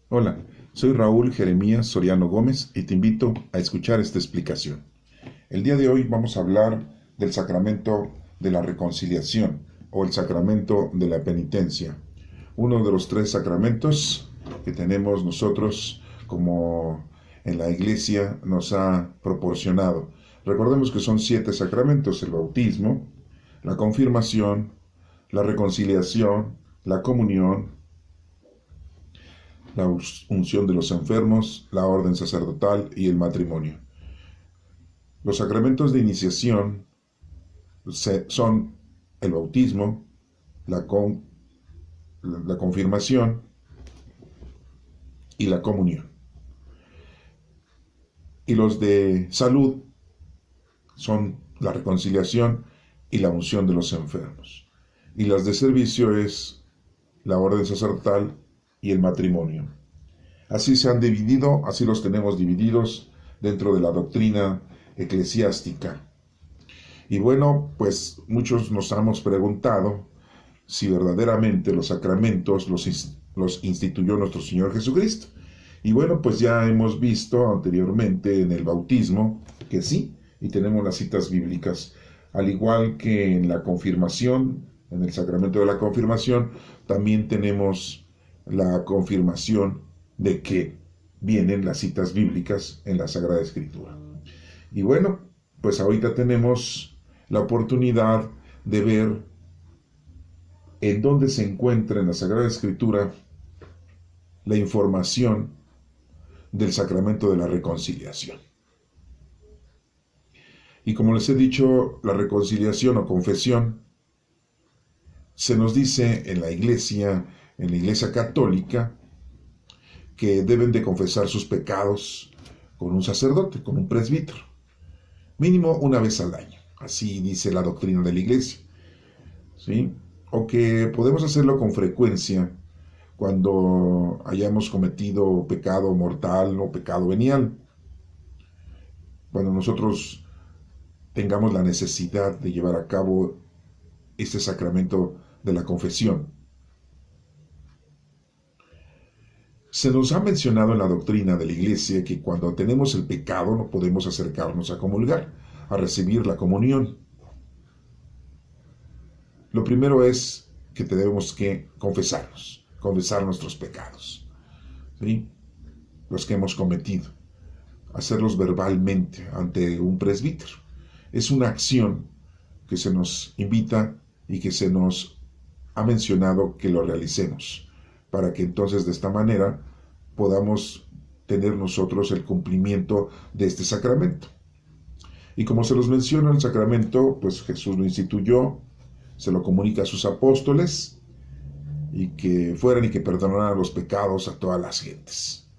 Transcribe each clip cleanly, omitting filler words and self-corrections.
Hola, soy Raúl Jeremías Soriano Gómez y te invito a escuchar esta explicación. El día de hoy vamos a hablar del sacramento de la reconciliación o el sacramento de la penitencia, uno de los tres sacramentos que tenemos nosotros como en la Iglesia nos ha proporcionado. Recordemos que son 7 sacramentos: el bautismo, la confirmación, la reconciliación, la comunión, la unción de los enfermos, la orden sacerdotal y el matrimonio. Los sacramentos de iniciación son el bautismo, la, con, la confirmación y la comunión. Y los de salud son la reconciliación y la unción de los enfermos. Y las de servicio es la orden sacerdotal y el matrimonio. Así se han dividido, así los tenemos divididos dentro de la doctrina eclesiástica. Y bueno, pues muchos nos hemos preguntado si verdaderamente los sacramentos los instituyó nuestro Señor Jesucristo. Y bueno, pues ya hemos visto anteriormente en el bautismo que sí, y tenemos las citas bíblicas, al igual que en la confirmación, en el sacramento de la confirmación, también tenemos la confirmación de que vienen las citas bíblicas en la Sagrada Escritura. Y bueno, pues ahorita tenemos la oportunidad de ver en dónde se encuentra en la Sagrada Escritura la información del sacramento de la reconciliación. Y como les he dicho, la reconciliación o confesión se nos dice en la Iglesia católica, que deben de confesar sus pecados con un sacerdote, con un presbítero, mínimo una vez al año. Así dice la doctrina de la Iglesia, ¿sí? O que podemos hacerlo con frecuencia cuando hayamos cometido pecado mortal o pecado venial. Cuando nosotros tengamos la necesidad de llevar a cabo este sacramento de la confesión. Se nos ha mencionado en la doctrina de la Iglesia que cuando tenemos el pecado no podemos acercarnos a comulgar, a recibir la comunión. Lo primero es que tenemos que confesar nuestros pecados, ¿sí? Los que hemos cometido, hacerlos verbalmente ante un presbítero. Es una acción que se nos invita y que se nos ha mencionado que lo realicemos, para que entonces de esta manera podamos tener nosotros el cumplimiento de este sacramento. Y como se los menciona el sacramento, pues Jesús lo instituyó, se lo comunica a sus apóstoles, y que fueran y que perdonaran los pecados a todas las gentes.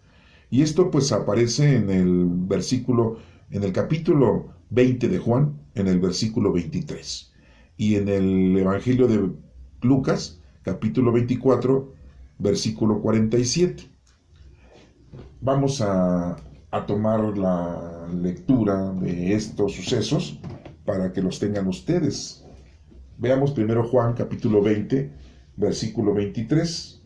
Y esto pues aparece en el capítulo 20 de Juan, en el versículo 23. Y en el Evangelio de Lucas, capítulo 24, versículo 47. Vamos a tomar la lectura de estos sucesos para que los tengan ustedes. Veamos primero Juan, capítulo 20, versículo 23.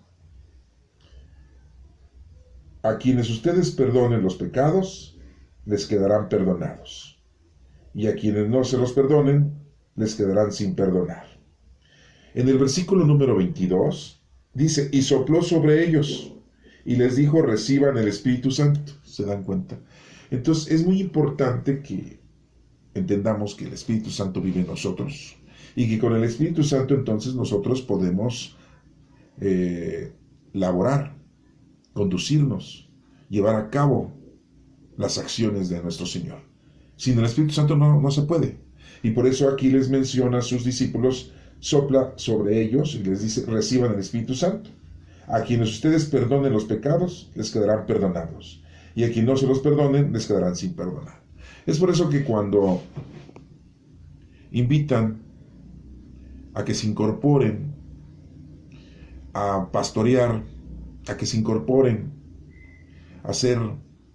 A quienes ustedes perdonen los pecados, les quedarán perdonados. Y a quienes no se los perdonen, les quedarán sin perdonar. En el versículo número 22, dice, y sopló sobre ellos, y les dijo, reciban el Espíritu Santo. ¿Se dan cuenta? Entonces es muy importante que entendamos que el Espíritu Santo vive en nosotros, y que con el Espíritu Santo entonces nosotros podemos laborar, conducirnos, llevar a cabo las acciones de nuestro Señor. Sin el Espíritu Santo no se puede. Y por eso aquí les menciona a sus discípulos, sopla sobre ellos y les dice, reciban el Espíritu Santo. A quienes ustedes perdonen los pecados, les quedarán perdonados. Y a quienes no se los perdonen, les quedarán sin perdonar. Es por eso que cuando invitan a que se incorporen a pastorear, a que se incorporen a ser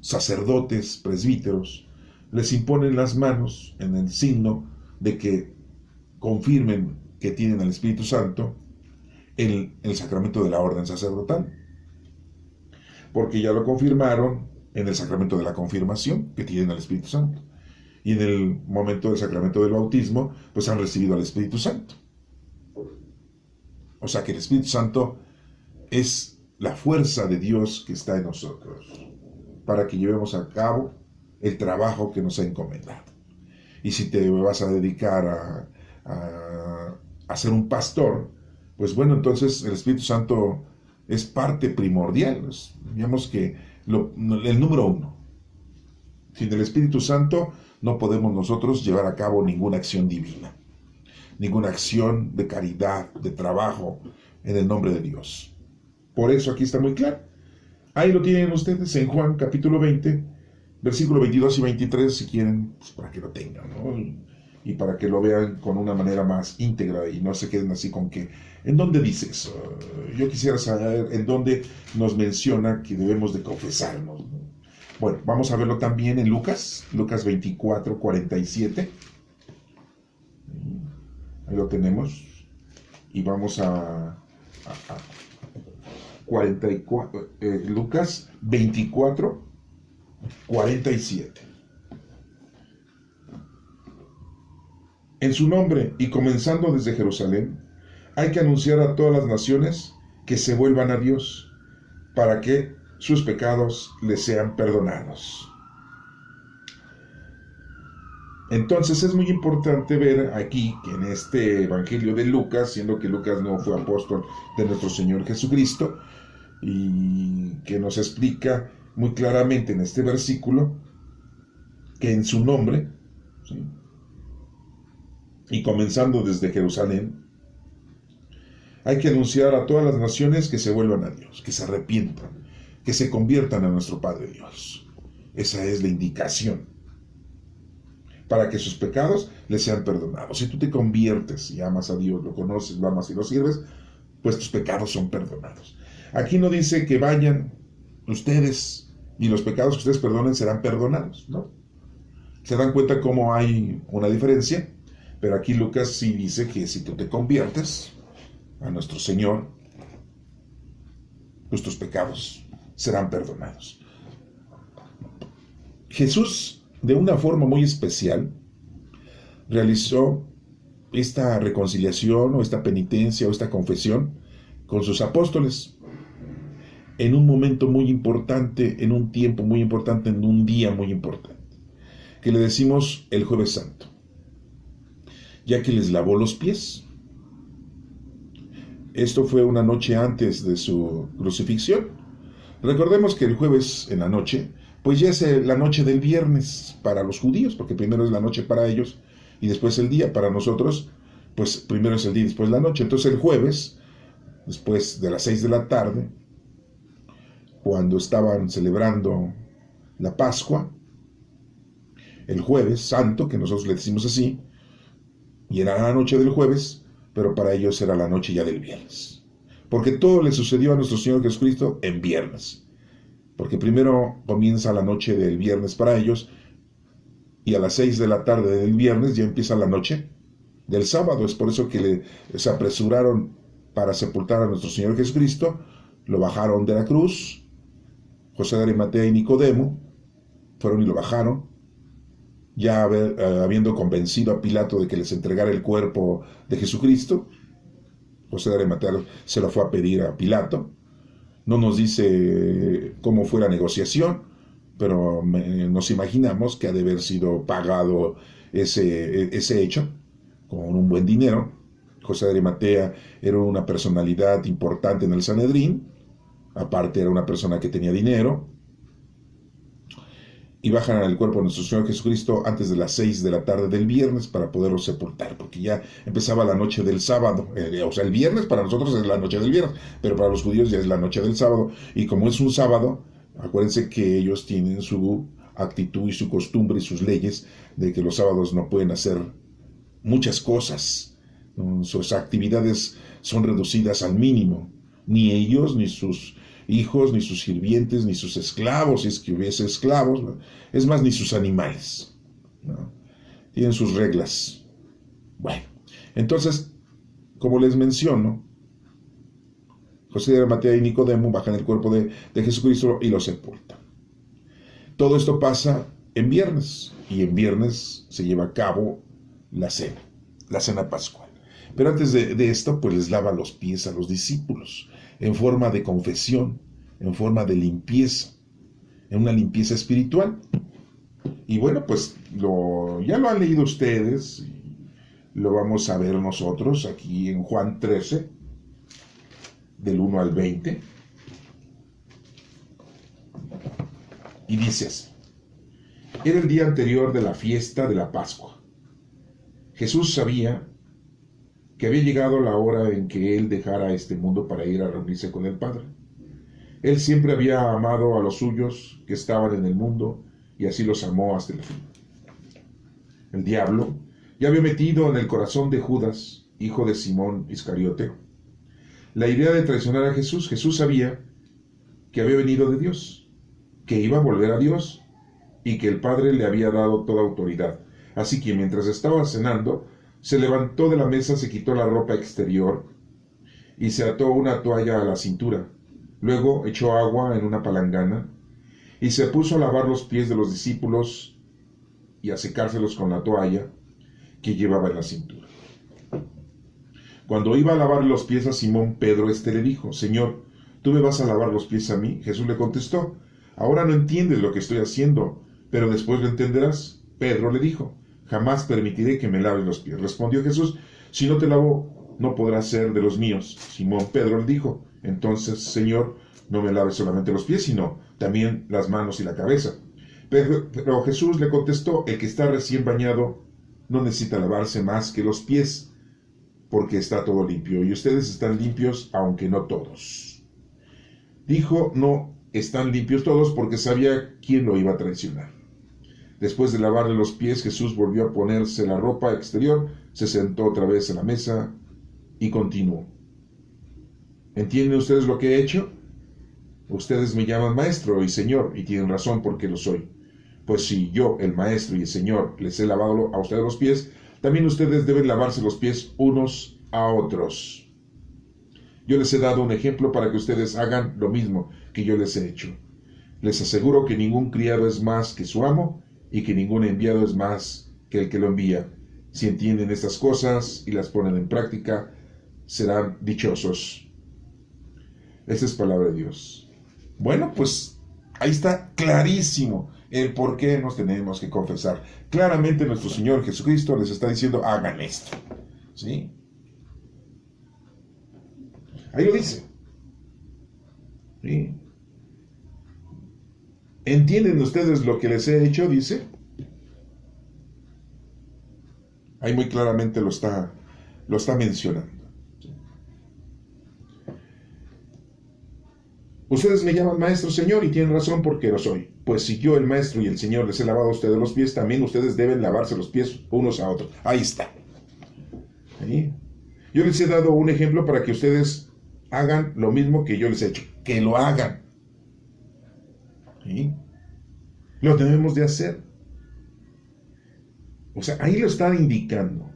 sacerdotes, presbíteros, les imponen las manos en el signo de que confirmen que tienen al Espíritu Santo el sacramento de la orden sacerdotal. porque ya lo confirmaron en el sacramento de la confirmación, que tienen al Espíritu Santo. Y en el momento del sacramento del bautismo, pues han recibido al Espíritu Santo. O sea que el Espíritu Santo es la fuerza de Dios que está en nosotros, para que llevemos a cabo el trabajo que nos ha encomendado. Y si te vas a dedicar a ser un pastor, pues bueno, entonces el Espíritu Santo es parte primordial. Digamos que el número uno. Sin el Espíritu Santo no podemos nosotros llevar a cabo ninguna acción divina, ninguna acción de caridad, de trabajo en el nombre de Dios. Por eso aquí está muy claro. Ahí lo tienen ustedes en Juan capítulo 20, versículo 22 y 23, si quieren, pues para que lo tengan, ¿no? Y para que lo vean con una manera más íntegra y no se queden así con que, ¿en dónde dice eso? Yo quisiera saber en dónde nos menciona que debemos de confesarnos, ¿no? Bueno, vamos a verlo también en Lucas 24, 47. Ahí lo tenemos. Y vamos a 44, Lucas 24, 47. En su nombre, y comenzando desde Jerusalén, hay que anunciar a todas las naciones que se vuelvan a Dios, para que sus pecados les sean perdonados. Entonces es muy importante ver aquí que en este Evangelio de Lucas, siendo que Lucas no fue apóstol de nuestro Señor Jesucristo, y que nos explica muy claramente en este versículo que en su nombre, ¿sí?, y comenzando desde Jerusalén, hay que anunciar a todas las naciones que se vuelvan a Dios, que se arrepientan, que se conviertan a nuestro Padre Dios. Esa es la indicación, para que sus pecados les sean perdonados. Si tú te conviertes y amas a Dios, lo conoces, lo amas y lo sirves, pues tus pecados son perdonados. Aquí no dice que vayan ustedes y los pecados que ustedes perdonen serán perdonados, ¿no? Se dan cuenta cómo hay una diferencia, pero aquí Lucas sí dice que si tú te conviertes a nuestro Señor, pues tus pecados serán perdonados. Jesús, de una forma muy especial, realizó esta reconciliación o esta penitencia o esta confesión con sus apóstoles en un momento muy importante, en un tiempo muy importante, en un día muy importante, que le decimos el Jueves Santo, ya que les lavó los pies. Esto fue una noche antes de su crucifixión. Recordemos que el jueves en la noche, pues ya es la noche del viernes para los judíos, porque primero es la noche para ellos y después el día. Para nosotros, pues primero es el día y después la noche. Entonces el jueves, después de las 6 de la tarde, cuando estaban celebrando la Pascua, el Jueves Santo, que nosotros le decimos así, y era la noche del jueves, pero para ellos era la noche ya del viernes. Porque todo le sucedió a nuestro Señor Jesucristo en viernes. Porque primero comienza la noche del viernes para ellos, y a las 6 de la tarde del viernes ya empieza la noche del sábado. Es por eso que se apresuraron para sepultar a nuestro Señor Jesucristo, lo bajaron de la cruz. José de Arimatea y Nicodemo fueron y lo bajaron, ya habiendo convencido a Pilato de que les entregara el cuerpo de Jesucristo. José de Arimatea se lo fue a pedir a Pilato. No nos dice cómo fue la negociación, pero nos imaginamos que ha de haber sido pagado ese hecho con un buen dinero. José de Arimatea era una personalidad importante en el Sanedrín, aparte era una persona que tenía dinero, y bajan el cuerpo de nuestro Señor Jesucristo antes de las 6 de la tarde del viernes para poderlo sepultar, porque ya empezaba la noche del sábado. O sea, el viernes para nosotros es la noche del viernes, pero para los judíos ya es la noche del sábado, y como es un sábado, acuérdense que ellos tienen su actitud y su costumbre y sus leyes de que los sábados no pueden hacer muchas cosas, ¿no? Sus actividades son reducidas al mínimo, ni ellos, ni sus hijos, ni sus sirvientes, ni sus esclavos, si es que hubiese esclavos, ¿no? Es más, ni sus animales, ¿no? Tienen sus reglas. Bueno, entonces, como les menciono, José de Arimatea y Nicodemo bajan el cuerpo de Jesucristo y lo sepultan. Todo esto pasa en viernes, y en viernes se lleva a cabo la cena pascual. Pero antes de esto, pues les lava los pies a los discípulos, en forma de confesión, en forma de limpieza, en una limpieza espiritual. Y bueno, pues ya lo han leído ustedes, lo vamos a ver nosotros aquí en Juan 13, del 1 al 20. Y dice así: era el día anterior de la fiesta de la Pascua. Jesús sabía que había llegado la hora en que Él dejara este mundo para ir a reunirse con el Padre. Él siempre había amado a los suyos que estaban en el mundo, y así los amó hasta el fin. El diablo ya había metido en el corazón de Judas, hijo de Simón Iscariote, la idea de traicionar a Jesús. Jesús sabía que había venido de Dios, que iba a volver a Dios, y que el Padre le había dado toda autoridad. Así que mientras estaba cenando, se levantó de la mesa, se quitó la ropa exterior y se ató una toalla a la cintura. Luego echó agua en una palangana y se puso a lavar los pies de los discípulos y a secárselos con la toalla que llevaba en la cintura. Cuando iba a lavar los pies a Simón Pedro, le dijo: Señor, ¿tú me vas a lavar los pies a mí? Jesús le contestó: ahora no entiendes lo que estoy haciendo, pero después lo entenderás. Pedro le dijo: jamás permitiré que me laves los pies. Respondió Jesús: si no te lavo, no podrás ser de los míos. Simón Pedro le dijo: entonces, Señor, no me laves solamente los pies, sino también las manos y la cabeza. Pero Jesús le contestó: el que está recién bañado no necesita lavarse más que los pies, porque está todo limpio, y ustedes están limpios, aunque no todos. Dijo: no están limpios todos, porque sabía quién lo iba a traicionar. Después de lavarle los pies, Jesús volvió a ponerse la ropa exterior, se sentó otra vez a la mesa y continuó: ¿entienden ustedes lo que he hecho? Ustedes me llaman maestro y señor, y tienen razón porque lo soy. Pues si yo, el maestro y el señor, les he lavado a ustedes los pies, también ustedes deben lavarse los pies unos a otros. Yo les he dado un ejemplo para que ustedes hagan lo mismo que yo les he hecho. Les aseguro que ningún criado es más que su amo, y que ningún enviado es más que el que lo envía. Si entienden estas cosas y las ponen en práctica, serán dichosos. Esta es palabra de Dios. Bueno, pues ahí está clarísimo el por qué nos tenemos que confesar. Claramente nuestro Señor Jesucristo les está diciendo: hagan esto. ¿Sí? Ahí lo dice. ¿Sí? ¿Entienden ustedes lo que les he hecho? Dice. Ahí muy claramente lo está mencionando. ¿Sí? Ustedes me llaman maestro, señor, y tienen razón porque lo soy. Pues si yo, el maestro y el señor, les he lavado a ustedes los pies, también ustedes deben lavarse los pies unos a otros. Ahí está. ¿Sí? Yo les he dado un ejemplo para que ustedes hagan lo mismo que yo les he hecho. Que lo hagan. ¿Sí? Lo debemos de hacer. O sea, ahí lo está indicando.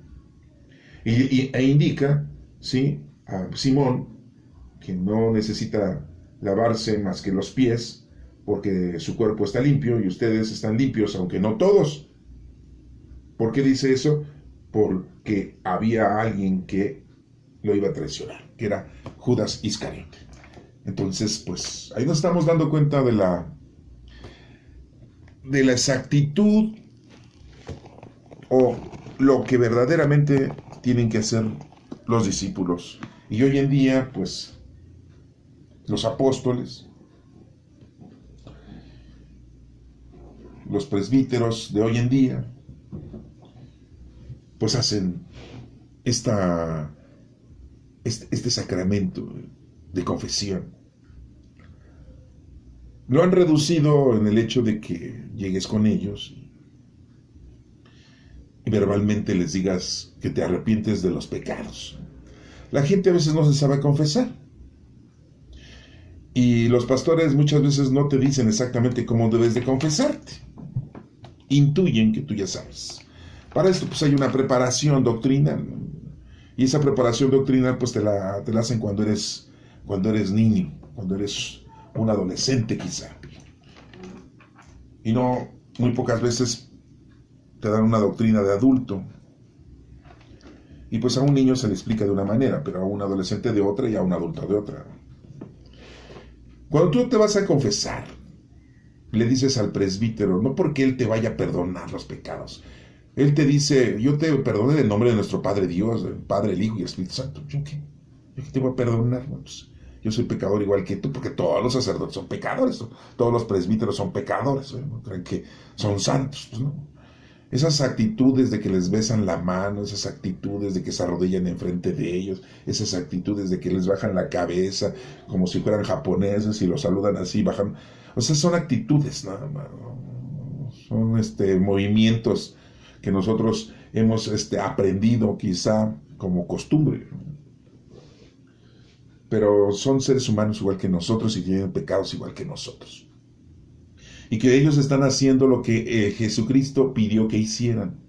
E indica, ¿sí?, a Simón que no necesita lavarse más que los pies, porque su cuerpo está limpio y ustedes están limpios, aunque no todos. ¿Por qué dice eso? Porque había alguien que lo iba a traicionar, que era Judas Iscariote. Entonces, pues, ahí nos estamos dando cuenta de la exactitud o lo que verdaderamente tienen que hacer los discípulos. Y hoy en día, pues, los apóstoles, los presbíteros de hoy en día, pues hacen este sacramento de confesión. Lo han reducido en el hecho de que llegues con ellos y verbalmente les digas que te arrepientes de los pecados. La gente a veces no se sabe confesar. Y los pastores muchas veces no te dicen exactamente cómo debes de confesarte. Intuyen que tú ya sabes. Para esto pues hay una preparación doctrinal. Y esa preparación doctrinal pues te la hacen cuando eres cuando eres niño, cuando eres un adolescente quizá. Y no, muy pocas veces te dan una doctrina de adulto. Y pues a un niño se le explica de una manera, pero a un adolescente de otra y a un adulto de otra. Cuando tú te vas a confesar, le dices al presbítero, no porque él te vaya a perdonar los pecados. Él te dice, yo te perdoné en el nombre de nuestro Padre Dios, el Padre, el Hijo y el Espíritu Santo. ¿Yo qué? ¿Yo qué te voy a perdonar? Bueno, pues, yo soy pecador igual que tú, porque todos los sacerdotes son pecadores, todos los presbíteros son pecadores, ¿no? Creen que son santos, pues no. Esas actitudes de que les besan la mano, esas actitudes de que se arrodillan enfrente de ellos, esas actitudes de que les bajan la cabeza como si fueran japoneses y los saludan así, bajan. O sea, son actitudes, nada más, ¿no? Son movimientos que nosotros hemos aprendido quizá como costumbre. Pero son seres humanos igual que nosotros y tienen pecados igual que nosotros. Y que ellos están haciendo lo que Jesucristo pidió que hicieran.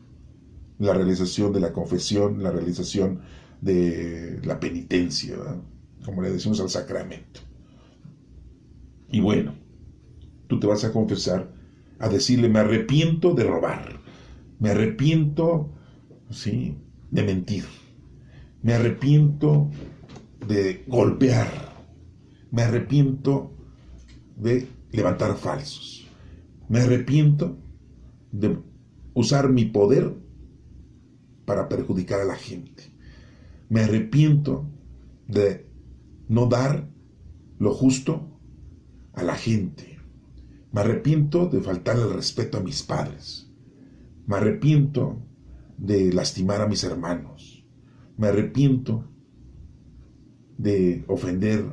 La realización de la confesión, la realización de la penitencia, ¿verdad? Como le decimos al sacramento. Y bueno, tú te vas a confesar, a decirle, me arrepiento de robar, me arrepiento, ¿sí?, de mentir, me arrepiento de golpear, me arrepiento de levantar falsos. Me arrepiento de usar mi poder para perjudicar a la gente. Me arrepiento de no dar lo justo a la gente. Me arrepiento de faltarle el respeto a mis padres. Me arrepiento de lastimar a mis hermanos. Me arrepiento de ofender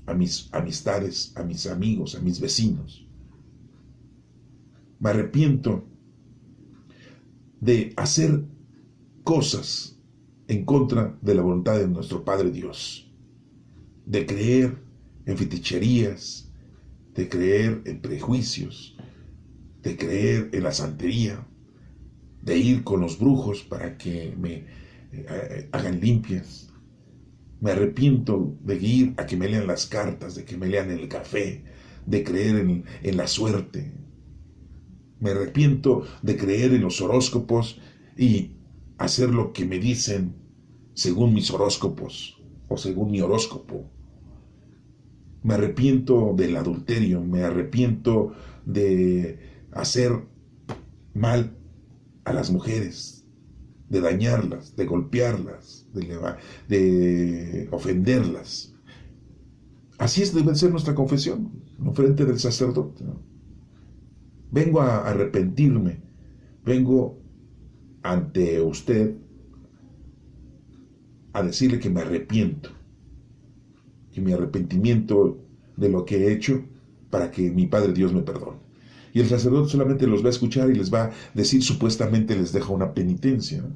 a mis amistades, a mis amigos, a mis vecinos. Me arrepiento de hacer cosas en contra de la voluntad de nuestro Padre Dios, de creer en feticherías, de creer en prejuicios, de creer en la santería, de ir con los brujos para que me hagan limpias. Me arrepiento de ir a que me lean las cartas, de que me lean el café, de creer en la suerte. Me arrepiento de creer en los horóscopos y hacer lo que me dicen según mis horóscopos o según mi horóscopo. Me arrepiento del adulterio, me arrepiento de hacer mal a las mujeres, de dañarlas, de golpearlas, de ofenderlas. Así debe ser nuestra confesión, en frente del sacerdote, ¿no? Vengo a arrepentirme, vengo ante usted a decirle que me arrepiento, que mi arrepentimiento de lo que he hecho para que mi Padre Dios me perdone. Y el sacerdote solamente los va a escuchar y les va a decir, supuestamente les deja una penitencia, ¿no?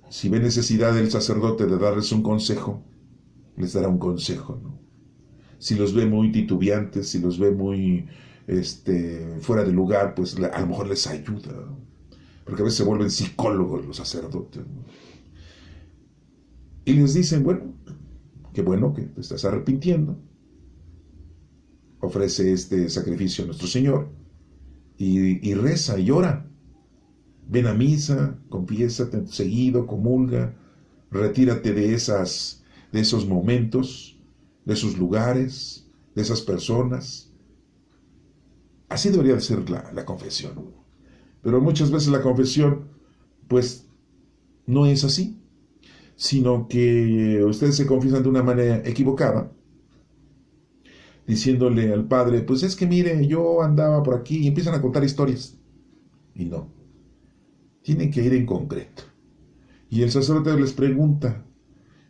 Si ve necesidad del sacerdote de darles un consejo, les dará un consejo, ¿no? Si los ve muy titubeantes, si los ve muy fuera de lugar, pues a lo mejor les ayuda, ¿no? Porque a veces se vuelven psicólogos los sacerdotes, ¿no? Y les dicen, bueno que te estás arrepintiendo, ofrece este sacrificio a nuestro Señor y reza y ora. Ven a misa, confiésate seguido, comulga, retírate de esos momentos, de esos lugares, de esas personas. Así debería de ser la confesión. Pero muchas veces la confesión, pues, no es así, sino que ustedes se confiesan de una manera equivocada, diciéndole al padre, pues es que mire, yo andaba por aquí, y empiezan a contar historias. Y no, tienen que ir en concreto. Y el sacerdote les pregunta,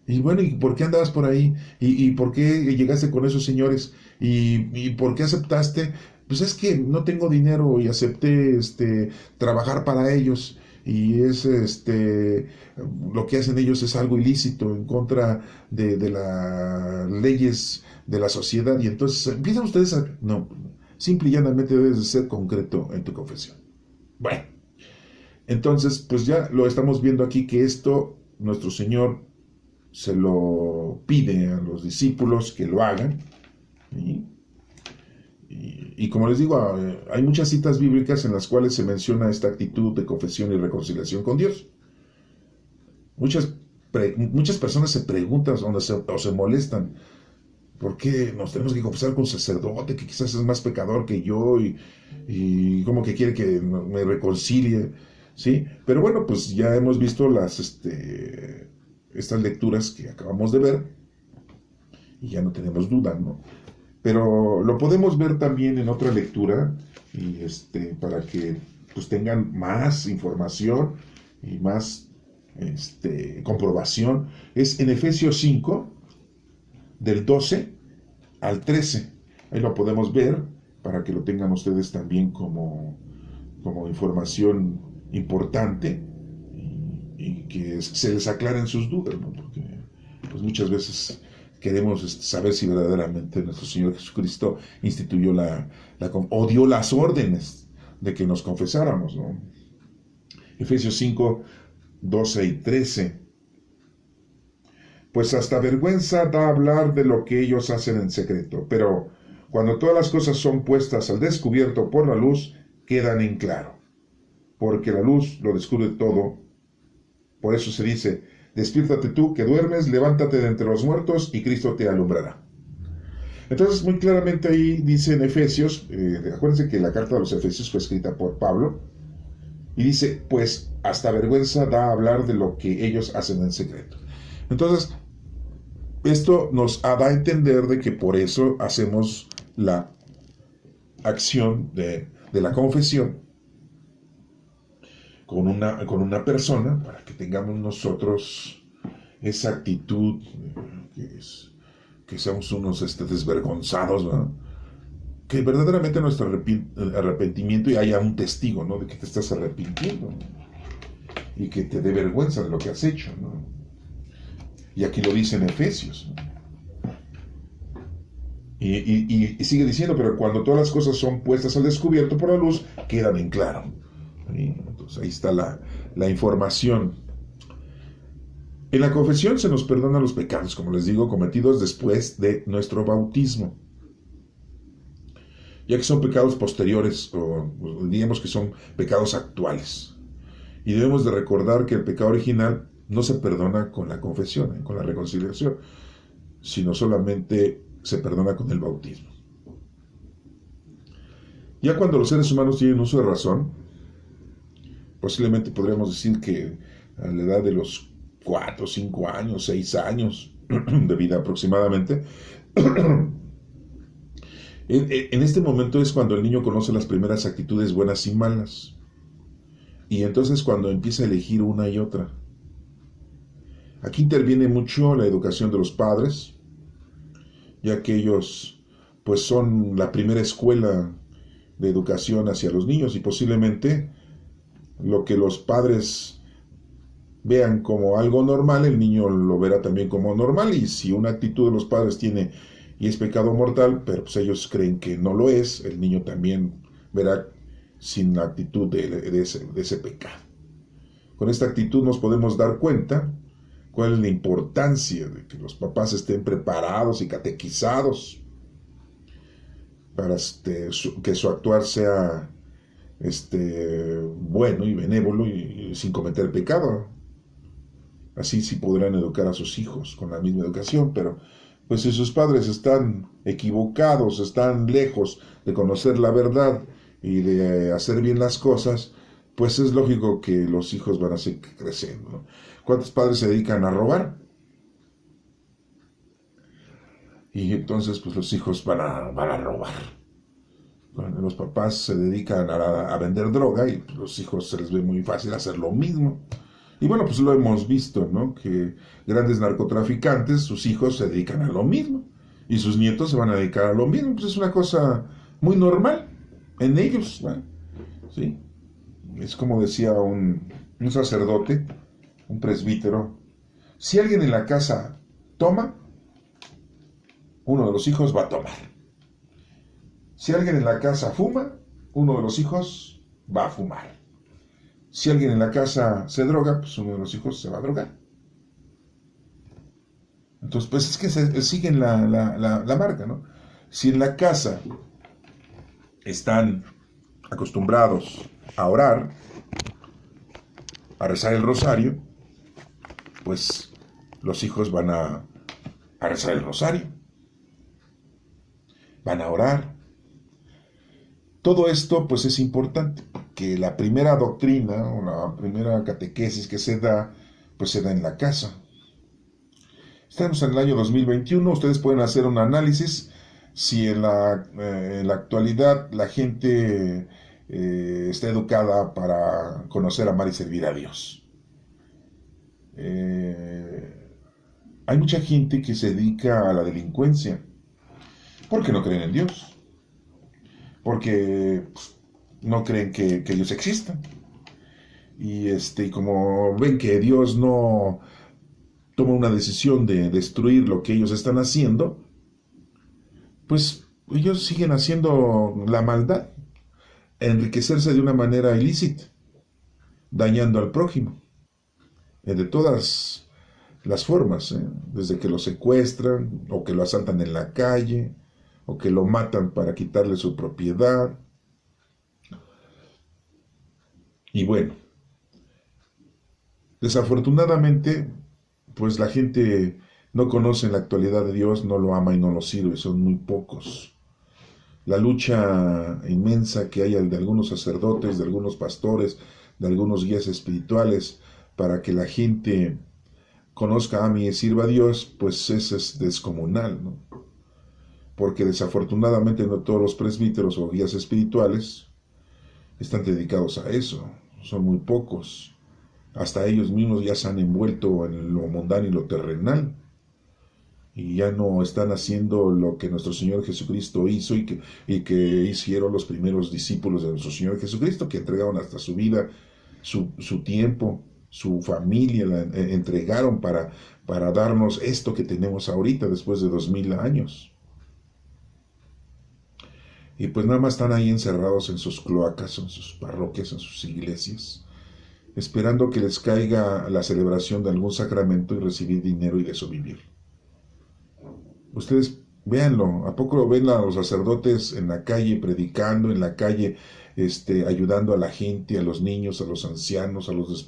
y bueno, ¿y por qué andabas por ahí? ¿Y por qué llegaste con esos señores? ¿Y por qué aceptaste? Pues es que no tengo dinero y acepté trabajar para ellos. Y es lo que hacen ellos es algo ilícito, en contra de las leyes de la sociedad. Y entonces empiezan ustedes a... No, simple y llanamente debes de ser concreto en tu confesión. Bueno, entonces pues ya lo estamos viendo aquí, que esto nuestro Señor se lo pide a los discípulos que lo hagan. ¿Sí? Y como les digo, hay muchas citas bíblicas en las cuales se menciona esta actitud de confesión y reconciliación con Dios. Muchas personas se preguntan o se molestan: ¿por qué nos tenemos que confesar con un sacerdote que quizás es más pecador que yo y cómo que quiere que me reconcilie? ¿Sí? Pero bueno, pues ya hemos visto estas lecturas que acabamos de ver y ya no tenemos duda, ¿no? Pero lo podemos ver también en otra lectura y para que pues tengan más información y más comprobación. Es en Efesios 5, del 12 al 13. Ahí lo podemos ver para que lo tengan ustedes también como información importante y que se les aclaren sus dudas, ¿no? Porque pues muchas veces queremos saber si verdaderamente nuestro Señor Jesucristo instituyó o dio las órdenes de que nos confesáramos, ¿no? Efesios 5, 12 y 13. Pues hasta vergüenza da hablar de lo que ellos hacen en secreto, pero cuando todas las cosas son puestas al descubierto por la luz, quedan en claro, porque la luz lo descubre todo. Por eso se dice: despiértate tú que duermes, levántate de entre los muertos y Cristo te alumbrará. Entonces, muy claramente ahí dice en Efesios, acuérdense que la carta de los Efesios fue escrita por Pablo, y dice: pues hasta vergüenza da hablar de lo que ellos hacen en secreto. Entonces, esto nos da a entender de que por eso hacemos la acción de la confesión con una persona, para que tengamos nosotros esa actitud, que seamos unos desvergonzados, ¿no? Que verdaderamente nuestro arrepentimiento y haya un testigo, ¿no? De que te estás arrepintiendo, ¿no? Y que te dé vergüenza de lo que has hecho, ¿no? Y aquí lo dice en Efesios, ¿no? Y sigue diciendo: pero cuando todas las cosas son puestas al descubierto por la luz, quedan en claro. ¿Sí? Entonces ahí está la información. En la confesión se nos perdonan los pecados, como les digo, cometidos después de nuestro bautismo, ya que son pecados posteriores, o digamos que son pecados actuales. Y debemos de recordar que el pecado original no se perdona con la confesión, con la reconciliación, sino solamente se perdona con el bautismo. Ya cuando los seres humanos tienen uso de razón, posiblemente podríamos decir que a la edad de los 4, 5 años, 6 años de vida aproximadamente, en este momento es cuando el niño conoce las primeras actitudes buenas y malas. Y entonces cuando empieza a elegir una y otra. Aquí interviene mucho la educación de los padres, ya que ellos pues son la primera escuela de educación hacia los niños, y posiblemente lo que los padres vean como algo normal, el niño lo verá también como normal. Y si una actitud de los padres tiene y es pecado mortal, pero pues ellos creen que no lo es, el niño también verá sin la actitud de ese pecado. Con esta actitud nos podemos dar cuenta cuál es la importancia de que los papás estén preparados y catequizados para que su actuar sea bueno y benévolo y sin cometer pecado. Así sí podrán educar a sus hijos con la misma educación. Pero pues si sus padres están equivocados, están lejos de conocer la verdad y de hacer bien las cosas, pues es lógico que los hijos van a seguir creciendo, ¿no? ¿Cuántos padres se dedican a robar? Y entonces pues los hijos van a robar. Cuando los papás se dedican a vender droga, y pues, los hijos se les ve muy fácil hacer lo mismo. Y bueno, pues lo hemos visto, ¿no? Que grandes narcotraficantes, sus hijos se dedican a lo mismo, y sus nietos se van a dedicar a lo mismo. Pues es una cosa muy normal en ellos, ¿no? ¿Sí? Es como decía un sacerdote, un presbítero: si alguien en la casa toma, uno de los hijos va a tomar. Si alguien en la casa fuma, uno de los hijos va a fumar. Si alguien en la casa se droga, pues uno de los hijos se va a drogar. Entonces, pues es que siguen la marca, ¿no? Si en la casa están acostumbrados a orar, a rezar el rosario, pues los hijos van a rezar el rosario, van a orar. Todo esto pues es importante, que la primera doctrina o la primera catequesis que se da, pues se da en la casa. Estamos en el año 2021, ustedes pueden hacer un análisis si en la actualidad la gente está educada para conocer, amar y servir a Dios. Hay mucha gente que se dedica a la delincuencia porque no creen en Dios, porque pues, no creen que Dios exista. Y como ven que Dios no toma una decisión de destruir lo que ellos están haciendo, pues ellos siguen haciendo la maldad, enriquecerse de una manera ilícita, dañando al prójimo, de todas las formas, desde que lo secuestran, o que lo asaltan en la calle, o que lo matan para quitarle su propiedad. Y bueno, desafortunadamente, pues la gente no conoce en la actualidad de Dios, no lo ama y no lo sirve, son muy pocos. La lucha inmensa que hay de algunos sacerdotes, de algunos pastores, de algunos guías espirituales, para que la gente conozca, ame y sirva a Dios, pues eso es descomunal, ¿no? Porque desafortunadamente no todos los presbíteros o guías espirituales están dedicados a eso, son muy pocos. Hasta ellos mismos ya se han envuelto en lo mundano y lo terrenal, y ya no están haciendo lo que nuestro Señor Jesucristo hizo y que hicieron los primeros discípulos de nuestro Señor Jesucristo, que entregaron hasta su vida, su tiempo, su familia, la entregaron para darnos esto que tenemos ahorita después de 2000 años. Y pues nada más están ahí encerrados en sus cloacas, en sus parroquias, en sus iglesias, esperando que les caiga la celebración de algún sacramento y recibir dinero y de eso vivir. Ustedes véanlo, ¿a poco lo ven a los sacerdotes en la calle predicando, en la calle ayudando a la gente, a los niños, a los ancianos, a los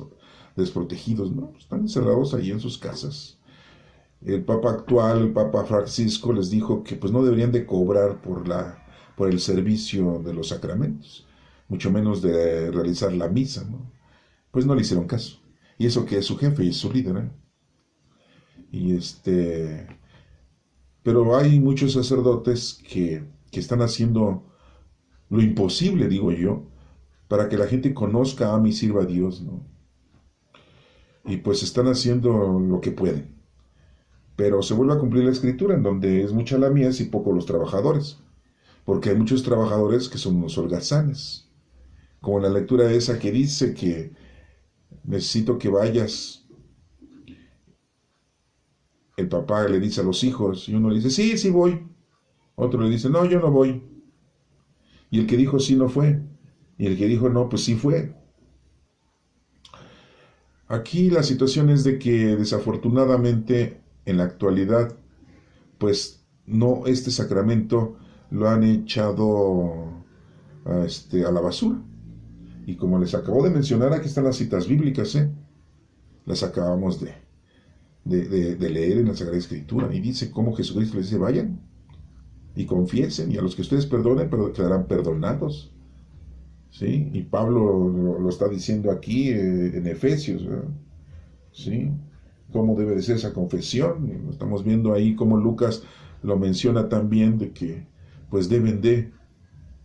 desprotegidos? No, están encerrados ahí en sus casas. El Papa actual, el Papa Francisco, les dijo que pues no deberían de cobrar por el servicio de los sacramentos, mucho menos de realizar la misa, ¿no? Pues no le hicieron caso. Y eso que es su jefe y es su líder, ¿eh? Y pero hay muchos sacerdotes que están haciendo lo imposible, digo yo, para que la gente conozca, ame y sirva a Dios, ¿no? Y pues están haciendo lo que pueden. Pero se vuelve a cumplir la escritura, en donde es mucha la mies y poco los trabajadores. Porque hay muchos trabajadores que son unos holgazanes. Como en la lectura esa que dice que necesito que vayas. El papá le dice a los hijos, y uno le dice, sí, sí voy. Otro le dice, no, yo no voy. Y el que dijo sí no fue. Y el que dijo no, pues sí fue. Aquí la situación es de que desafortunadamente en la actualidad, pues no, este sacramento lo han echado a la basura. Y como les acabo de mencionar, aquí están las citas bíblicas, las acabamos de leer en la Sagrada Escritura, y dice cómo Jesucristo les dice, vayan y confiesen, y a los que ustedes perdonen, quedarán perdonados, ¿sí? Y Pablo lo está diciendo aquí en Efesios, ¿verdad? ¿Sí? Cómo debe de ser esa confesión. Estamos viendo ahí cómo Lucas lo menciona también, de que pues deben de,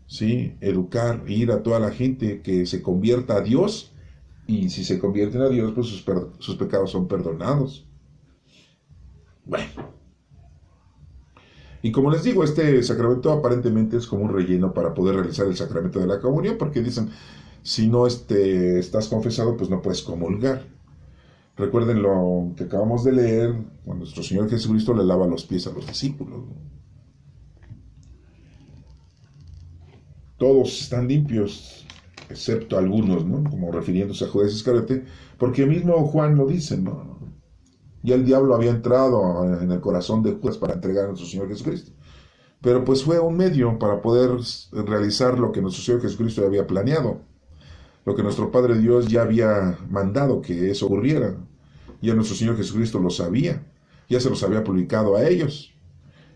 ¿sí?, educar e ir a toda la gente que se convierta a Dios, y si se convierten a Dios, pues sus pecados son perdonados. Bueno, y como les digo, este sacramento aparentemente es como un relleno para poder realizar el sacramento de la comunión, porque dicen, si no estás confesado, pues no puedes comulgar. Recuerden lo que acabamos de leer, cuando nuestro Señor Jesucristo le lava los pies a los discípulos, ¿no? Todos están limpios, excepto algunos, ¿no? Como refiriéndose a Judas Iscariote, porque mismo Juan lo dice, ¿no? Ya el diablo había entrado en el corazón de Judas para entregar a nuestro Señor Jesucristo. Pero pues fue un medio para poder realizar lo que nuestro Señor Jesucristo había planeado, lo que nuestro Padre Dios ya había mandado que eso ocurriera. Ya nuestro Señor Jesucristo lo sabía, ya se los había publicado a ellos.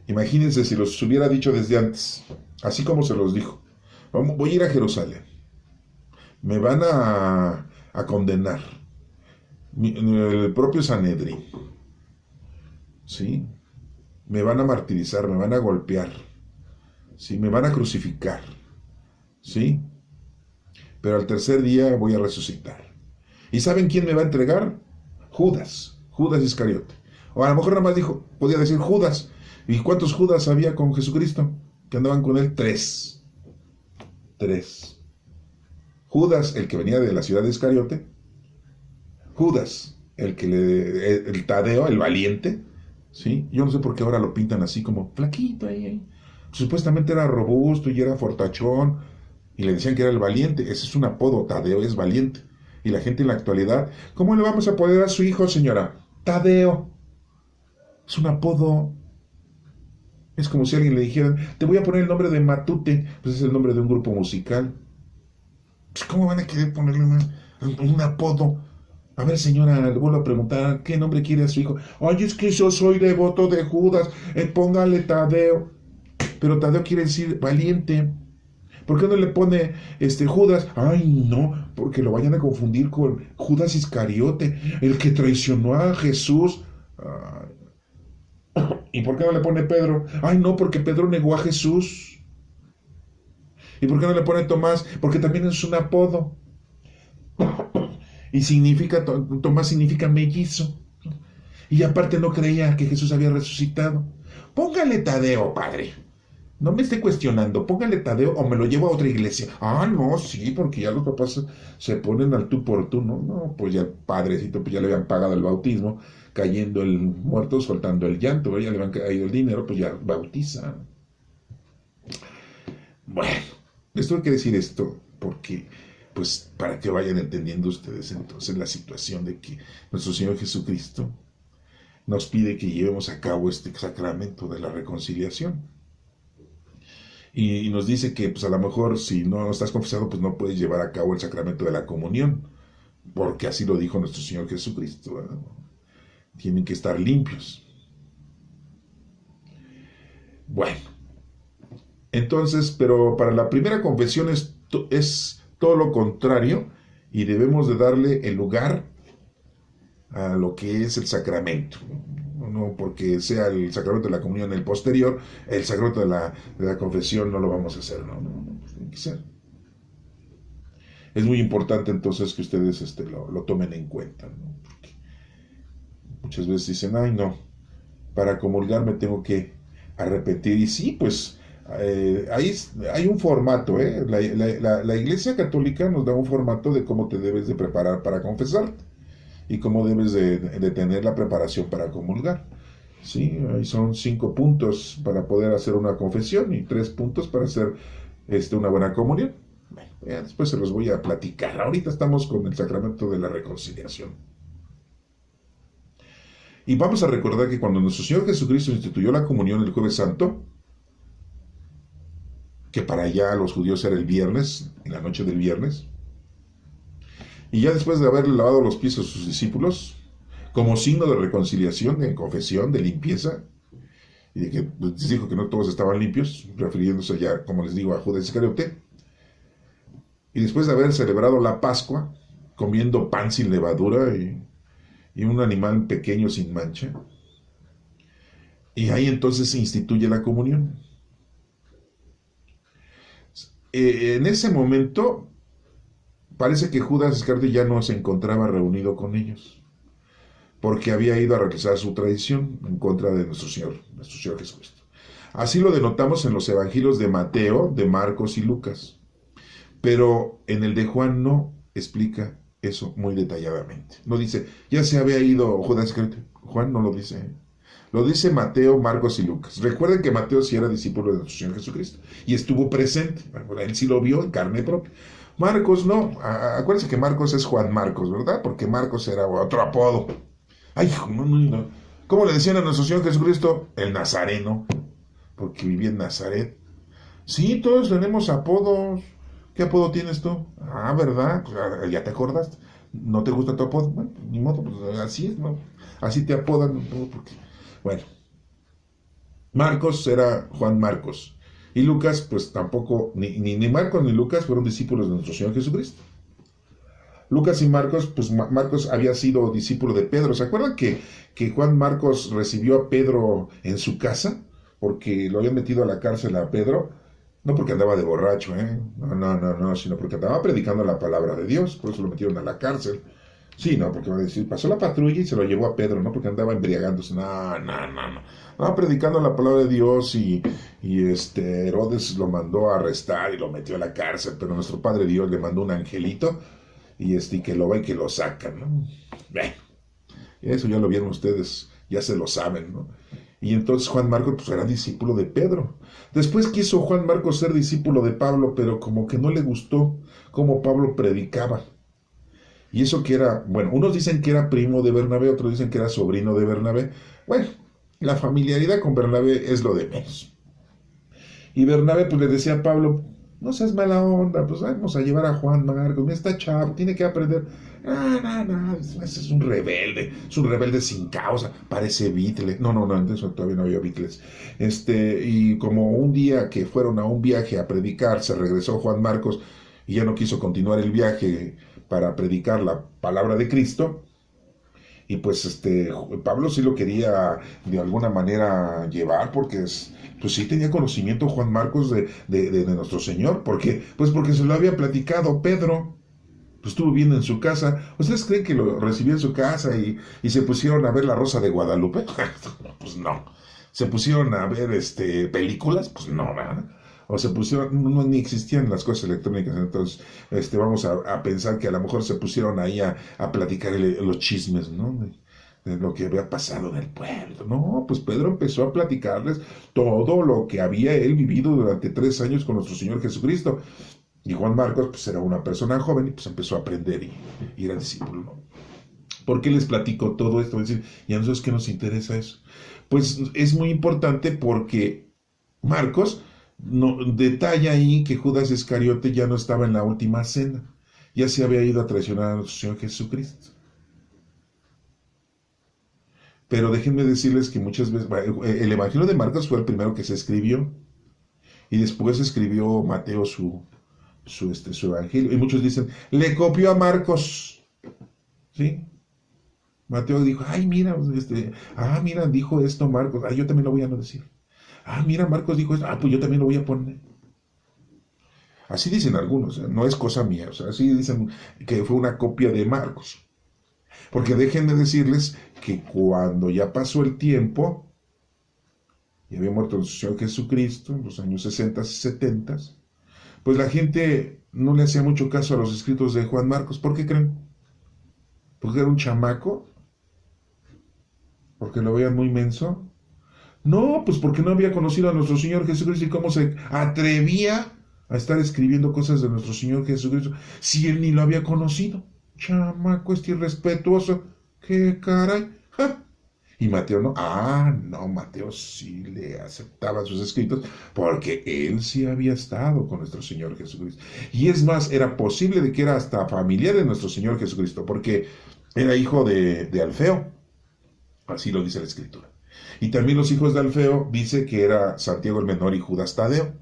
Imagínense si los hubiera dicho desde antes, así como se los dijo. Voy a ir a Jerusalén, me van a condenar, el propio Sanedrín, ¿sí? Me van a martirizar, me van a golpear, ¿sí? Me van a crucificar, ¿sí? Pero al tercer día voy a resucitar. ¿Y saben quién me va a entregar? Judas Iscariote. O a lo mejor nada más podía decir Judas. ¿Y cuántos Judas había con Jesucristo? Que andaban con él, 3. Judas, el que venía de la ciudad de Iscariote. Judas, el Tadeo, el valiente. ¿Sí? Yo no sé por qué ahora lo pintan así como flaquito ahí. Supuestamente era robusto y era fortachón. Y le decían que era el valiente. Ese es un apodo, Tadeo es valiente. Y la gente en la actualidad, ¿cómo le vamos a poner a su hijo, señora? Tadeo. Es un apodo. Es como si alguien le dijera, te voy a poner el nombre de Matute. Pues es el nombre de un grupo musical. Pues ¿cómo van a querer ponerle un apodo? A ver, señora, le vuelvo a preguntar, ¿qué nombre quiere a su hijo? Ay, es que yo soy devoto de Judas. Póngale Tadeo. Pero Tadeo quiere decir valiente. ¿Por qué no le pone Judas? Ay, no, porque lo vayan a confundir con Judas Iscariote, el que traicionó a Jesús. ¿Y por qué no le pone Pedro? Ay, no, porque Pedro negó a Jesús. ¿Y por qué no le pone Tomás? Porque también es un apodo. Y Tomás significa mellizo. Y aparte no creía que Jesús había resucitado. Póngale Tadeo, padre. No me esté cuestionando, póngale Tadeo o me lo llevo a otra iglesia. Ah, no, sí, porque ya los papás se ponen al tú por tú, ¿no? No, pues ya el padrecito, pues ya le habían pagado el bautismo, cayendo el muerto, soltando el llanto, ya le habían caído el dinero, pues ya bautizan. Bueno, les tengo que decir esto porque, pues, para que vayan entendiendo ustedes entonces la situación de que nuestro Señor Jesucristo nos pide que llevemos a cabo este sacramento de la reconciliación. Y nos dice que pues a lo mejor si no estás confesado pues no puedes llevar a cabo el sacramento de la comunión, porque así lo dijo nuestro Señor Jesucristo, ¿verdad? Tienen que estar limpios. Bueno, entonces, pero para la primera confesión es todo lo contrario y debemos de darle el lugar a lo que es el sacramento. No porque sea el sacramento de la comunión el posterior, el sacramento de la confesión no lo vamos a hacer, no, pues tiene que ser. Es muy importante entonces que ustedes lo tomen en cuenta, ¿no? Porque muchas veces dicen, ay no, para comulgar me tengo que arrepentir, y sí, pues hay un formato, la Iglesia Católica nos da un formato de cómo te debes de preparar para confesarte y cómo debes de tener la preparación para comulgar. Sí, ahí son 5 puntos para poder hacer una confesión y 3 puntos para hacer una buena comunión. Bueno, después se los voy a platicar. Ahorita estamos con el sacramento de la reconciliación. Y vamos a recordar que cuando nuestro Señor Jesucristo instituyó la comunión el Jueves Santo, que para allá los judíos era el viernes, en la noche del viernes, y ya después de haberle lavado los pies a sus discípulos, como signo de reconciliación, de confesión, de limpieza, y de que les dijo que no todos estaban limpios, refiriéndose ya, como les digo, a Judas Iscariote, y después de haber celebrado la Pascua, comiendo pan sin levadura y un animal pequeño sin mancha, y ahí entonces se instituye la comunión. En ese momento parece que Judas Iscariote ya no se encontraba reunido con ellos, porque había ido a realizar su traición en contra de nuestro Señor Jesucristo. Así lo denotamos en los evangelios de Mateo, de Marcos y Lucas, pero en el de Juan no explica eso muy detalladamente. No dice, ya se había ido Judas Iscariote. Juan no lo dice. Lo dice Mateo, Marcos y Lucas. Recuerden que Mateo sí era discípulo de nuestro Señor Jesucristo y estuvo presente. Él sí lo vio en carne propia. Marcos no. Acuérdense que Marcos es Juan Marcos, ¿verdad? Porque Marcos era otro apodo. Ay, hijo, no, no, no. ¿Cómo le decían a nuestro Señor Jesucristo? El Nazareno, porque vivía en Nazaret. Sí, todos tenemos apodos. ¿Qué apodo tienes tú? Ah, ¿verdad? Pues, ya te acordaste. ¿No te gusta tu apodo? Bueno, ni modo, pues así es, ¿no? Así te apodan, ¿no? Porque... Bueno, Marcos era Juan Marcos. Y Lucas, pues tampoco, ni Marcos ni Lucas fueron discípulos de nuestro Señor Jesucristo. Lucas y Marcos, pues Marcos había sido discípulo de Pedro. ¿Se acuerdan que Juan Marcos recibió a Pedro en su casa? Porque lo habían metido a la cárcel a Pedro, no porque andaba de borracho, ¿eh? No, no, no, no, sino porque andaba predicando la palabra de Dios, por eso lo metieron a la cárcel. Sí, no, porque va a decir, pasó la patrulla y se lo llevó a Pedro, no porque andaba embriagándose, no, no, no, no. Estaba predicando la palabra de Dios y Herodes lo mandó a arrestar y lo metió a la cárcel, pero nuestro Padre Dios le mandó un angelito y que lo va y que lo sacan, ¿no? Bueno, eso ya lo vieron ustedes, ya se lo saben, ¿no? Y entonces Juan Marcos pues era discípulo de Pedro. Después quiso Juan Marcos ser discípulo de Pablo, pero como que no le gustó cómo Pablo predicaba. Y eso que era, bueno, unos dicen que era primo de Bernabé, otros dicen que era sobrino de Bernabé. Bueno, la familiaridad con Bernabé es lo de menos. Y Bernabé pues le decía a Pablo, no seas mala onda, pues vamos a llevar a Juan Marcos, mira, está chavo, tiene que aprender. No, no, no, ese es un rebelde sin causa, parece Beatles. No, no, no, entonces todavía no había Beatles. Y como un día que fueron a un viaje a predicar, se regresó Juan Marcos y ya no quiso continuar el viaje para predicar la palabra de Cristo, y pues Pablo sí lo quería de alguna manera llevar porque pues sí tenía conocimiento Juan Marcos de nuestro Señor. ¿Por qué? Pues porque se lo había platicado Pedro. Pues estuvo viendo en su casa. ¿Ustedes creen que lo recibió en su casa y se pusieron a ver La Rosa de Guadalupe? Pues no. ¿Se pusieron a ver películas? Pues no, ¿verdad? O se pusieron, no, ni existían las cosas electrónicas, entonces vamos a pensar que a lo mejor se pusieron ahí a platicar los chismes, ¿no? De lo que había pasado en el pueblo. No, pues Pedro empezó a platicarles todo lo que había él vivido durante 3 años con nuestro Señor Jesucristo. Y Juan Marcos, pues era una persona joven y pues empezó a aprender y era discípulo, ¿no? ¿Por qué les platico todo esto? Es decir, ¿y a nosotros qué nos interesa eso? Pues es muy importante porque Marcos detalla ahí que Judas Iscariote ya no estaba en la última cena, ya se había ido a traicionar a nuestro Señor Jesucristo. Pero déjenme decirles que muchas veces el Evangelio de Marcos fue el primero que se escribió y después escribió Mateo su Evangelio. Y muchos dicen, le copió a Marcos, ¿sí? Mateo dijo, ay, mira, mira, dijo esto Marcos, yo también lo voy a no decir. Mira, Marcos dijo esto, pues yo también lo voy a poner. Así dicen algunos, no es cosa mía, o sea, así dicen que fue una copia de Marcos. Porque déjenme decirles que cuando ya pasó el tiempo, y había muerto nuestro Señor Jesucristo en los años 60 y 70, pues la gente no le hacía mucho caso a los escritos de Juan Marcos. ¿Por qué creen? Porque era un chamaco, porque lo veían muy menso. No, pues porque no había conocido a nuestro Señor Jesucristo y cómo se atrevía a estar escribiendo cosas de nuestro Señor Jesucristo si él ni lo había conocido. Chamaco, irrespetuoso. ¿Qué caray? ¡Ja! Y Mateo no. No, Mateo sí le aceptaba sus escritos porque él sí había estado con nuestro Señor Jesucristo. Y es más, era posible de que era hasta familiar de nuestro Señor Jesucristo porque era hijo de Alfeo. Así lo dice la Escritura. Y también los hijos de Alfeo dice que era Santiago el Menor y Judas Tadeo.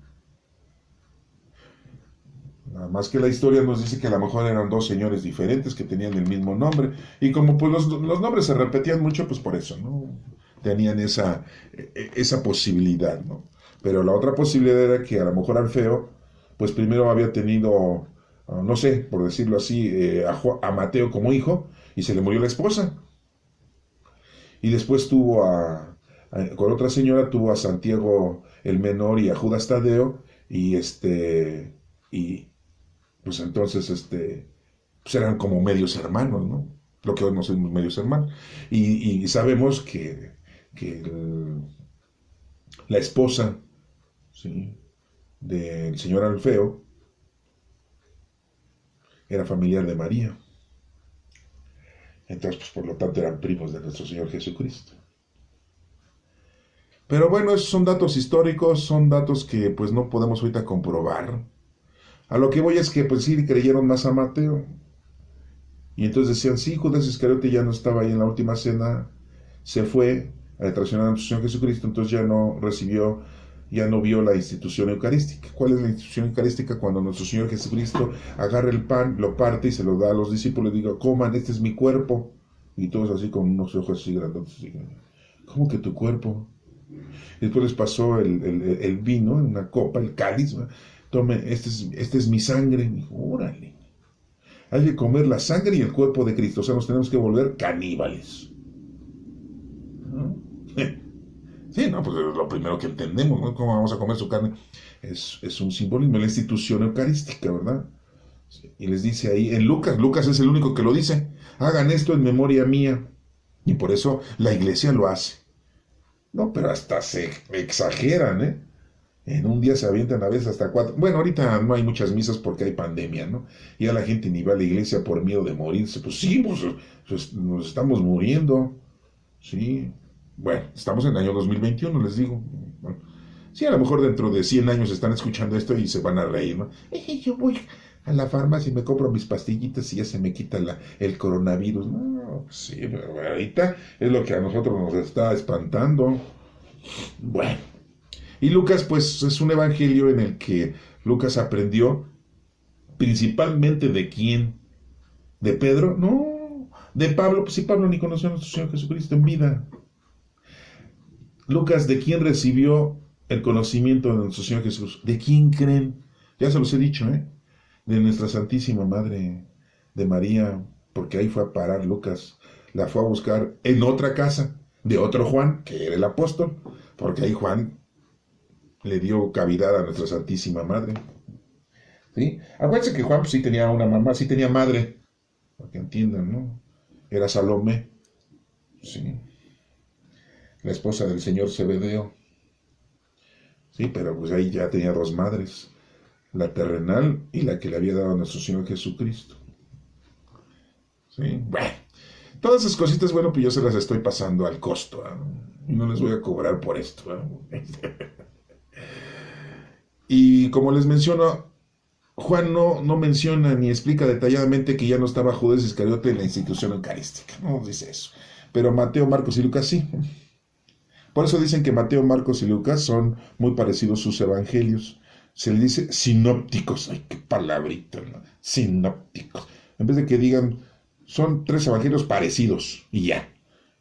Nada más que la historia nos dice que a lo mejor eran dos señores diferentes que tenían el mismo nombre. Y como pues los nombres se repetían mucho, pues por eso, ¿no? Tenían esa posibilidad, ¿no? Pero la otra posibilidad era que a lo mejor Alfeo, pues primero había tenido, no sé, por decirlo así, a Mateo como hijo, y se le murió la esposa. Y después con otra señora tuvo a Santiago el Menor y a Judas Tadeo, y pues entonces pues eran como medios hermanos, ¿no? Lo que hoy no somos medios hermanos. Y sabemos que la esposa, ¿sí?, del señor Alfeo era familiar de María. Entonces, pues por lo tanto eran primos de nuestro Señor Jesucristo. Pero bueno, esos son datos históricos, son datos que pues no podemos ahorita comprobar. A lo que voy es que pues sí creyeron más a Mateo. Y entonces decían, sí, Judas Iscariote ya no estaba ahí en la última cena, se fue a traicionar a nuestro Señor Jesucristo, entonces ya no recibió, ya no vio la institución eucarística. ¿Cuál es la institución eucarística? Cuando nuestro Señor Jesucristo agarra el pan, lo parte y se lo da a los discípulos y diga, coman, este es mi cuerpo. Y todos así con unos ojos así grandotes. ¿Cómo que tu cuerpo? Después les pasó el vino en una copa, el cáliz. Tome, este es mi sangre. Y dijo, órale. Hay que comer la sangre y el cuerpo de Cristo. O sea, nos tenemos que volver caníbales. ¿No? Sí, no, pues es lo primero que entendemos, ¿no? ¿Cómo vamos a comer su carne? Es un simbolismo, la institución eucarística, ¿verdad? Y les dice ahí, en Lucas es el único que lo dice, hagan esto en memoria mía. Y por eso la iglesia lo hace. No, pero hasta se exageran, ¿eh? En un día se avientan a veces hasta 4. Bueno, ahorita no hay muchas misas porque hay pandemia, ¿no? Y a la gente ni va a la iglesia por miedo de morirse. Pues sí, pues nos estamos muriendo. Sí. Bueno, estamos en el año 2021, les digo. Bueno, sí, a lo mejor dentro de 100 años están escuchando esto y se van a reír, ¿no? Yo voy a la farmacia y me compro mis pastillitas y ya se me quita el coronavirus. No, sí, pero ahorita es lo que a nosotros nos está espantando. Bueno. Y Lucas, pues, es un evangelio en el que Lucas aprendió principalmente de quién. ¿De Pedro? No. ¿De Pablo? Pues sí, Pablo ni conoció a nuestro Señor Jesucristo en vida. Lucas, ¿de quién recibió el conocimiento de nuestro Señor Jesús? ¿De quién creen? Ya se los he dicho, ¿eh? De nuestra Santísima Madre, de María, porque ahí fue a parar Lucas. La fue a buscar en otra casa, de otro Juan, que era el apóstol, porque ahí Juan le dio cavidad a nuestra Santísima Madre. ¿Sí? Acuérdense que Juan pues, sí tenía una mamá, sí tenía madre, para que entiendan, ¿no? Era Salomé, sí, la esposa del señor Zebedeo. Sí, pero pues ahí ya tenía dos madres, la terrenal y la que le había dado a nuestro Señor Jesucristo. Sí, bueno, todas esas cositas, bueno, pues yo se las estoy pasando al costo, ¿eh? Y no les voy a cobrar por esto, ¿eh? Y como les menciono, Juan no menciona ni explica detalladamente que ya no estaba Judas Iscariote en la institución eucarística. No dice eso. Pero Mateo, Marcos y Lucas sí. Por eso dicen que Mateo, Marcos y Lucas son muy parecidos sus evangelios. Se le dice sinópticos. Ay, qué palabrita, ¿no? Sinópticos. En vez de que digan, son 3 evangelios parecidos y ya.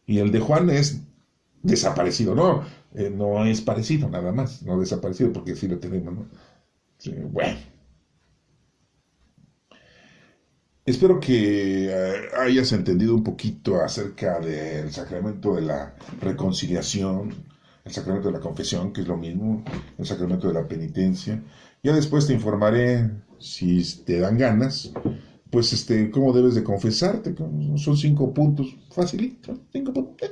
Y el de Juan es desaparecido. No, no es parecido nada más. No desaparecido porque sí lo tenemos, ¿no? Sí, bueno. Espero que hayas entendido un poquito acerca del sacramento de la reconciliación, el sacramento de la confesión, que es lo mismo, el sacramento de la penitencia. Ya después te informaré, si te dan ganas, pues cómo debes de confesarte. Son 5 puntos, facilito, 5 puntos,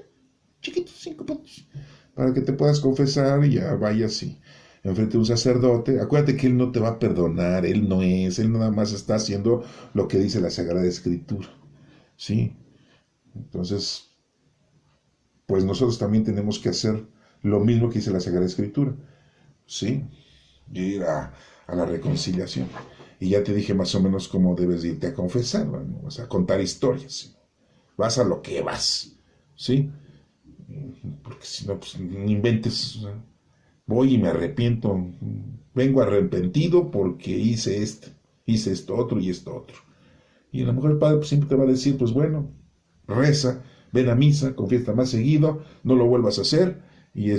chiquitos, 5 puntos, para que te puedas confesar y ya vayas y enfrente de un sacerdote. Acuérdate que él no te va a perdonar, él nada más está haciendo lo que dice la Sagrada Escritura, ¿sí? Entonces, pues nosotros también tenemos que hacer lo mismo que dice la Sagrada Escritura, ¿sí? Ir a la reconciliación. Y ya te dije más o menos cómo debes irte a confesar, ¿no? O sea, a contar historias, ¿sí? Vas a lo que vas, ¿sí? Porque si no, pues no inventes, ¿no? Voy y me arrepiento, vengo arrepentido porque hice esto otro y esto otro. Y a lo mejor el Padre pues, siempre te va a decir, pues bueno, reza, ven a misa, confiesa más seguido, no lo vuelvas a hacer, y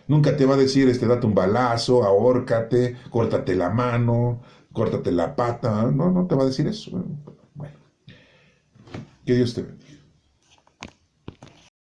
nunca te va a decir, date un balazo, ahórcate, córtate la mano, córtate la pata, no te va a decir eso. Bueno, que Dios te bendiga.